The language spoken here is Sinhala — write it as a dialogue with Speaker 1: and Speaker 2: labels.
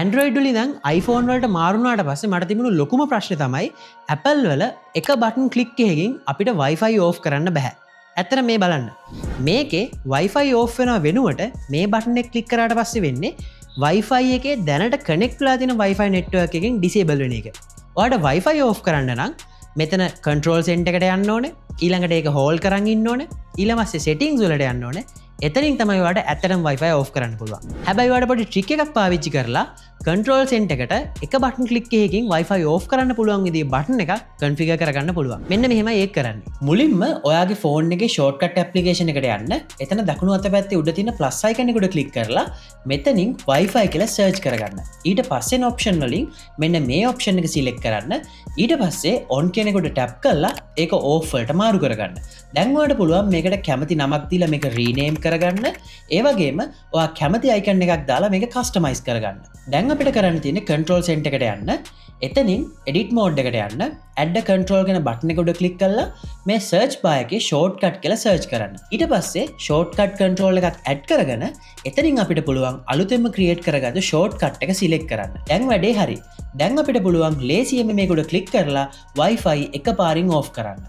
Speaker 1: Android වලින් දැන් iPhone වලට මාරුනාට පස්සේ මට තිබුණු ලොකුම ප්‍රශ්නේ තමයි Apple වල එක බටන් ක්ලික් එකකින් අපිට Wi-Fi off කරන්න බෑ. ඇත්තට මේ බලන්න. මේකේ Wi-Fi off වෙනවා වෙනුවට මේ බටන් එක ක්ලික් කරාට පස්සේ වෙන්නේ Wi-Fi එකේ දැනට කනෙක්ට් වෙලා තියෙන Wi-Fi network එකෙන් disable වෙන එක. ඔයාලට Wi-Fi off කරන්න නම් මෙතන control center එකට යන්න ඕනේ. ඊළඟට ඒක hold කරන් ඉන්න ඕනේ. ඊළඟට settings වලට යන්න ඕනේ. එතනින් තමයි ඔයාලට ඇත්තටම Wi-Fi off කරන්න පුළුවන්. හැබැයි ඔයාලට පොඩි ට්‍රික් එකක් පාවිච්චි කරලා control center එකට එක බටන් ක්ලික් එකකින් Wi-Fi off කරන්න පුළුවන් විදිහේ බටන් එකක් configure කරගන්න පුළුවන්. මෙන්න මෙහෙමයි ඒක කරන්නේ. මුලින්ම ඔයාගේ phone එකේ shortcut application එකට යන්න. එතන දකුණු අත පැත්තේ උඩ තියෙන plus icon එක උඩ click කරලා මෙතනින් Wi-Fi කියලා search කරගන්න. ඊට පස්සේ option වලින් මෙන්න මේ option එක select කරන්න. ඊට පස්සේ on කියන එකට tap කරලා ඒක off වලට මාරු කරගන්න. දැන් ඔයාලට පුළුවන් මේකට කැමති නමක් දීලා මේක rename කරගන්න. ඒ වගේම ඔයා කැමති icon එකක් දාලා මේක customize කරගන්න. දැන් අපිට කරන්න තියෙන්නේ control center එකට යන්න. එතනින් edit mode එකට යන්න. add a control කියන button එක උඩ click කරලා මේ search bar එකේ shortcut කියලා search කරන්න. ඊට පස්සේ shortcut control එකක් add කරගෙන එතනින් අපිට පුළුවන් අලුතෙන්ම create කරගත්තු shortcut එක select කරන්න. දැන් වැඩේ හරි. දැන් අපිට පුළුවන් ලේසියෙන්ම මේක උඩ click කරලා Wi-Fi එකපාරින් off කරන්න.